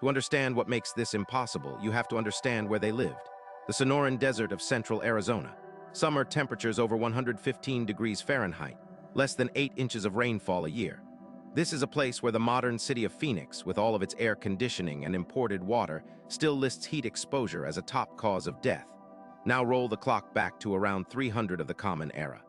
To understand what makes this impossible, you have to understand where they lived. The Sonoran Desert of central Arizona. Summer temperatures over 115 degrees Fahrenheit, less than 8 inches of rainfall a year. This is a place where the modern city of Phoenix, with all of its air conditioning and imported water, still lists heat exposure as a top cause of death. Now roll the clock back to around 300 of the Common Era.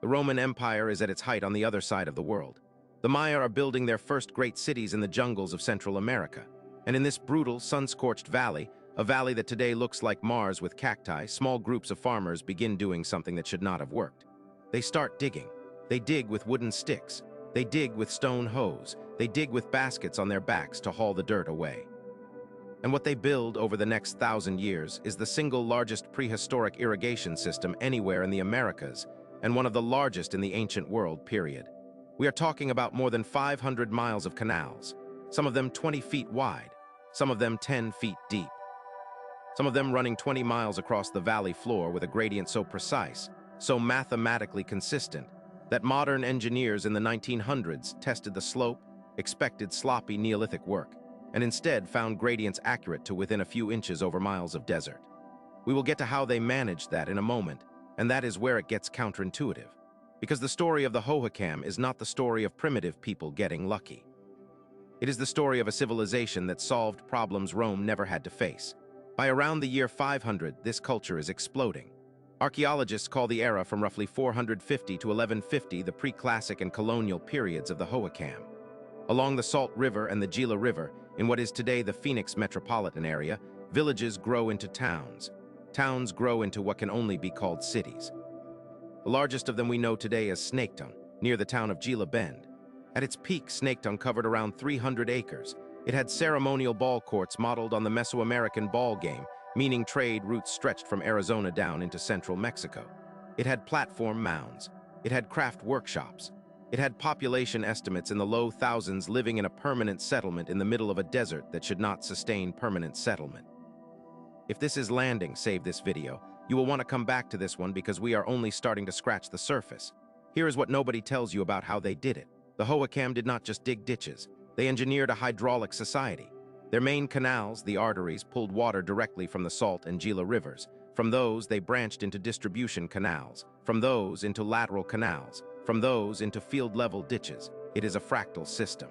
The Roman Empire is at its height on the other side of the world. The Maya are building their first great cities in the jungles of Central America. And in this brutal, sun-scorched valley, a valley that today looks like Mars with cacti, small groups of farmers begin doing something that should not have worked. They start digging. They dig with wooden sticks. They dig with stone hoes. They dig with baskets on their backs to haul the dirt away. And what they build over the next 1,000 years is the single largest prehistoric irrigation system anywhere in the Americas, and one of the largest in the ancient world, period. We are talking about more than 500 miles of canals, some of them 20 feet wide, some of them 10 feet deep. Some of them running 20 miles across the valley floor with a gradient so precise, so mathematically consistent, that modern engineers in the 1900s tested the slope, expected sloppy Neolithic work, and instead found gradients accurate to within a few inches over miles of desert. We will get to how they managed that in a moment, and that is where it gets counterintuitive. Because the story of the Hohokam is not the story of primitive people getting lucky. It is the story of a civilization that solved problems Rome never had to face. By around the year 500, this culture is exploding. Archaeologists call the era from roughly 450 to 1150 the pre-classic and colonial periods of the Hohokam. Along the Salt River and the Gila River, in what is today the Phoenix metropolitan area, villages grow into towns. Towns grow into what can only be called cities. The largest of them we know today is Snaketongue, near the town of Gila Bend. At its peak, Snaketongue covered around 300 acres. It had ceremonial ball courts modeled on the Mesoamerican ball game, meaning trade routes stretched from Arizona down into central Mexico. It had platform mounds. It had craft workshops. It had population estimates in the low thousands living in a permanent settlement in the middle of a desert that should not sustain permanent settlement. If this is landing, save this video. You will want to come back to this one because we are only starting to scratch the surface. Here is what nobody tells you about how they did it. The Hohokam did not just dig ditches. They engineered a hydraulic society. Their main canals, the arteries, pulled water directly from the Salt and Gila rivers. From those, they branched into distribution canals. From those, into lateral canals. From those, into field-level ditches. It is a fractal system.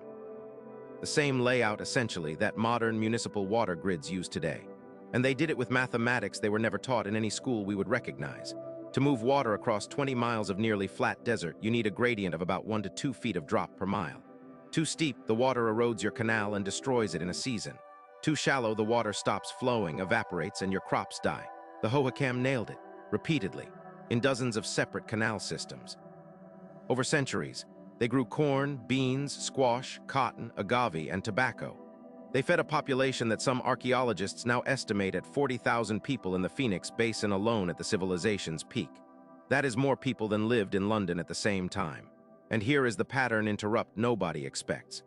The same layout, essentially, that modern municipal water grids use today. And they did it with mathematics they were never taught in any school we would recognize. To move water across 20 miles of nearly flat desert, you need a gradient of about 1 to 2 feet of drop per mile. Too steep, the water erodes your canal and destroys it in a season. Too shallow, the water stops flowing, evaporates, and your crops die. The Hohokam nailed it, repeatedly, in dozens of separate canal systems. Over centuries, they grew corn, beans, squash, cotton, agave, and tobacco. They fed a population that some archaeologists now estimate at 40,000 people in the Phoenix Basin alone at the civilization's peak. That is more people than lived in London at the same time. And here is the pattern interrupt nobody expects.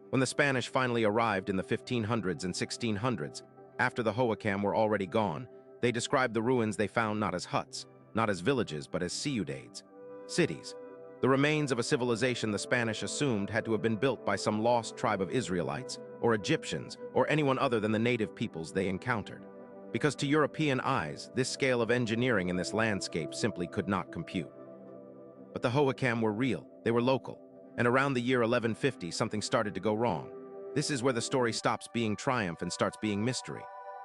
When the Spanish finally arrived in the 1500s and 1600s, after the Hohokam were already gone, they described the ruins they found not as huts, not as villages, but as ciudades, cities. The remains of a civilization the Spanish assumed had to have been built by some lost tribe of Israelites, or Egyptians, or anyone other than the native peoples they encountered. Because to European eyes, this scale of engineering in this landscape simply could not compute. But the Hohokam were real, they were local, and around the year 1150 something started to go wrong. This is where the story stops being triumph and starts being mystery.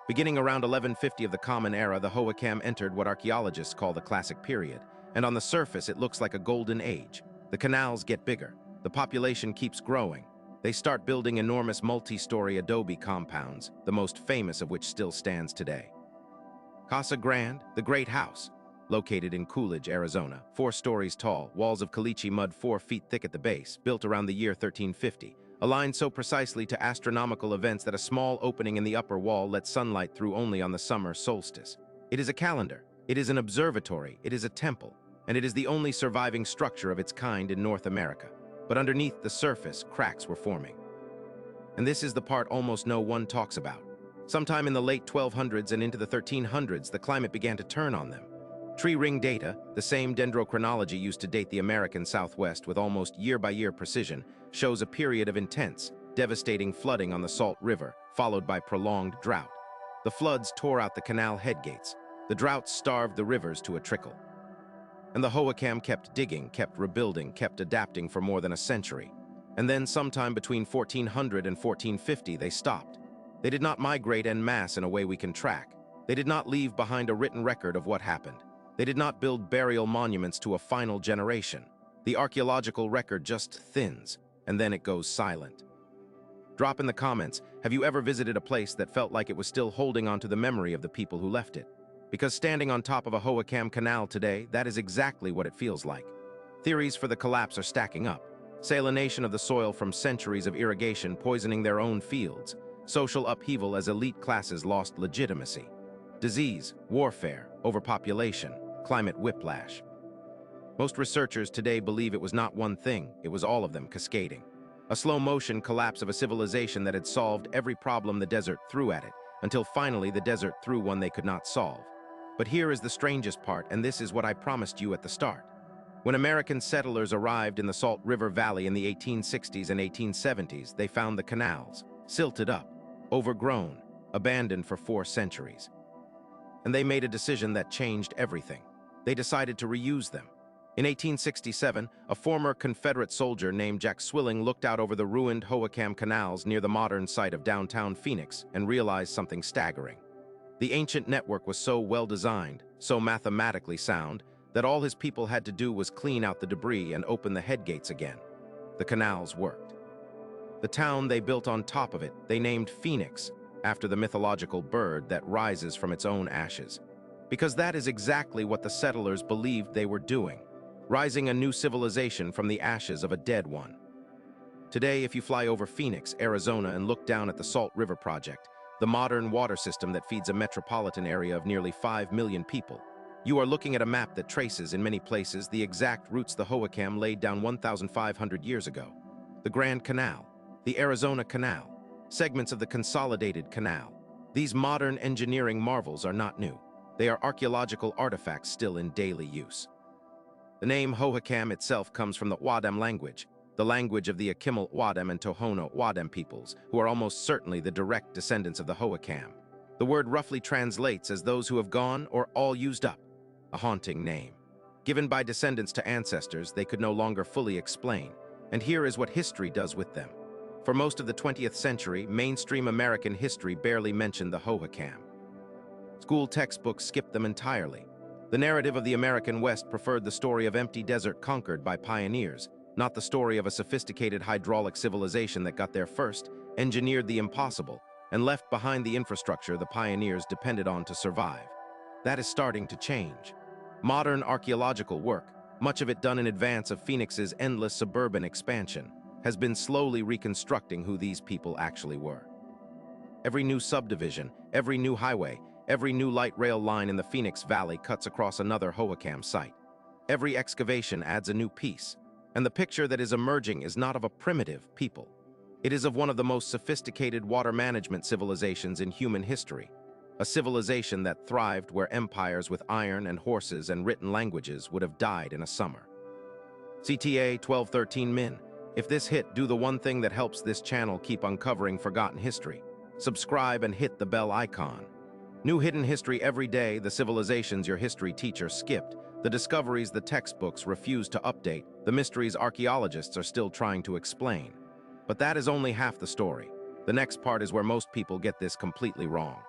Beginning around 1150 of the Common Era, the Hohokam entered what archaeologists call the Classic Period, and on the surface it looks like a golden age. The canals get bigger, the population keeps growing. They start building enormous multi-story adobe compounds, the most famous of which still stands today. Casa Grande, the Great House, located in Coolidge, Arizona, 4 stories tall, walls of caliche mud 4 feet thick at the base, built around the year 1350, aligned so precisely to astronomical events that a small opening in the upper wall lets sunlight through only on the summer solstice. It is a calendar, it is an observatory, it is a temple, and it is the only surviving structure of its kind in North America. But underneath the surface, cracks were forming. And this is the part almost no one talks about. Sometime in the late 1200s and into the 1300s, the climate began to turn on them. Tree ring data, the same dendrochronology used to date the American Southwest with almost year-by-year precision, shows a period of intense, devastating flooding on the Salt River, followed by prolonged drought. The floods tore out the canal headgates. The droughts starved the rivers to a trickle. And the Hohokam kept digging, kept rebuilding, kept adapting for more than a century. And then sometime between 1400 and 1450, they stopped. They did not migrate en masse in a way we can track. They did not leave behind a written record of what happened. They did not build burial monuments to a final generation. The archaeological record just thins, and then it goes silent. Drop in the comments, have you ever visited a place that felt like it was still holding on to the memory of the people who left it? Because standing on top of a Hohokam canal today, that is exactly what it feels like. Theories for the collapse are stacking up. Salination of the soil from centuries of irrigation poisoning their own fields. Social upheaval as elite classes lost legitimacy. Disease, warfare, overpopulation, climate whiplash. Most researchers today believe it was not one thing, it was all of them cascading. A slow-motion collapse of a civilization that had solved every problem the desert threw at it, until finally the desert threw one they could not solve. But here is the strangest part, and this is what I promised you at the start. When American settlers arrived in the Salt River Valley in the 1860s and 1870s, they found the canals, silted up, overgrown, abandoned for 4 centuries. And they made a decision that changed everything. They decided to reuse them. In 1867, a former Confederate soldier named Jack Swilling looked out over the ruined Hohokam canals near the modern site of downtown Phoenix and realized something staggering. The ancient network was so well-designed, so mathematically sound, that all his people had to do was clean out the debris and open the headgates again. The canals worked. The town they built on top of it, they named Phoenix, after the mythological bird that rises from its own ashes. Because that is exactly what the settlers believed they were doing, rising a new civilization from the ashes of a dead one. Today, if you fly over Phoenix, Arizona, and look down at the Salt River Project, the modern water system that feeds a metropolitan area of nearly 5 million people, you are looking at a map that traces, in many places, the exact routes the Hohokam laid down 1,500 years ago. The Grand Canal, the Arizona Canal, segments of the Consolidated Canal. These modern engineering marvels are not new. They are archaeological artifacts still in daily use. The name Hohokam itself comes from the Wadam language, the language of the Akimel Wadam and Tohono Wadam peoples, who are almost certainly the direct descendants of the Hohokam. The word roughly translates as those who have gone or all used up, a haunting name. Given by descendants to ancestors they could no longer fully explain, and here is what history does with them. For most of the 20th century, mainstream American history barely mentioned the Hohokam. School textbooks skipped them entirely. The narrative of the American West preferred the story of empty desert conquered by pioneers, not the story of a sophisticated hydraulic civilization that got there first, engineered the impossible, and left behind the infrastructure the pioneers depended on to survive. That is starting to change. Modern archaeological work, much of it done in advance of Phoenix's endless suburban expansion, has been slowly reconstructing who these people actually were. Every new subdivision, every new highway, every new light rail line in the Phoenix Valley cuts across another Hohokam site. Every excavation adds a new piece, and the picture that is emerging is not of a primitive people. It is of one of the most sophisticated water management civilizations in human history, a civilization that thrived where empires with iron and horses and written languages would have died in a summer. CTA 1213 Min, if this hit, do the one thing that helps this channel keep uncovering forgotten history. Subscribe and hit the bell icon. New hidden history every day, the civilizations your history teacher skipped, the discoveries the textbooks refuse to update, the mysteries archaeologists are still trying to explain. But that is only half the story. The next part is where most people get this completely wrong.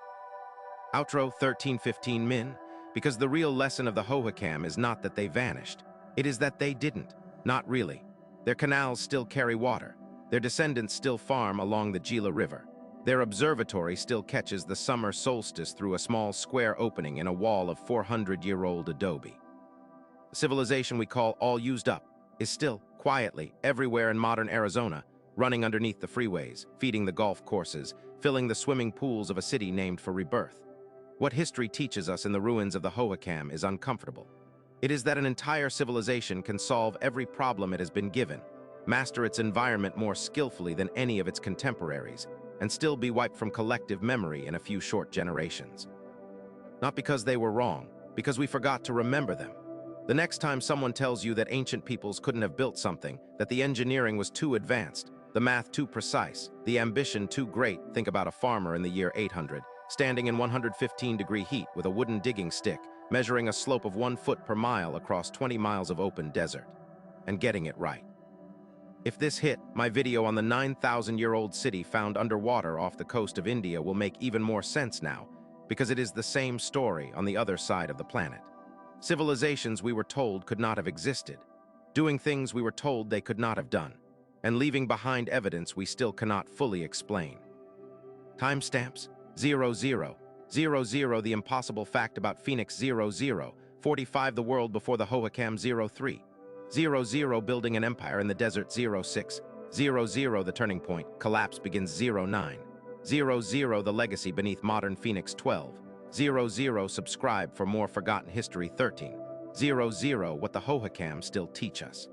Outro 1315 Min, because the real lesson of the Hohokam is not that they vanished. It is that they didn't. Not really. Their canals still carry water. Their descendants still farm along the Gila River. Their observatory still catches the summer solstice through a small square opening in a wall of 400-year-old adobe. The civilization we call all used up is still, quietly, everywhere in modern Arizona, running underneath the freeways, feeding the golf courses, filling the swimming pools of a city named for rebirth. What history teaches us in the ruins of the Hohokam is uncomfortable. It is that an entire civilization can solve every problem it has been given, master its environment more skillfully than any of its contemporaries, and still be wiped from collective memory in a few short generations. Not because they were wrong, because we forgot to remember them. The next time someone tells you that ancient peoples couldn't have built something, that the engineering was too advanced, The math too precise, the ambition too great. Think about a farmer in the year 800, standing in 115-degree heat with a wooden digging stick, measuring a slope of 1 foot per mile across 20 miles of open desert, and getting it right. If this hit, my video on the 9,000-year-old city found underwater off the coast of India will make even more sense now, because it is the same story on the other side of the planet. Civilizations we were told could not have existed, doing things we were told they could not have done, and leaving behind evidence we still cannot fully explain. Timestamps: 0000, the impossible fact about Phoenix 00, 45 the world before the Hohokam 03, 00 building an empire in the desert 06, 00 the turning point, collapse begins 09, 00 the legacy beneath modern Phoenix 12, 00 subscribe for more forgotten history 13, 00 what the Hohokam still teach us.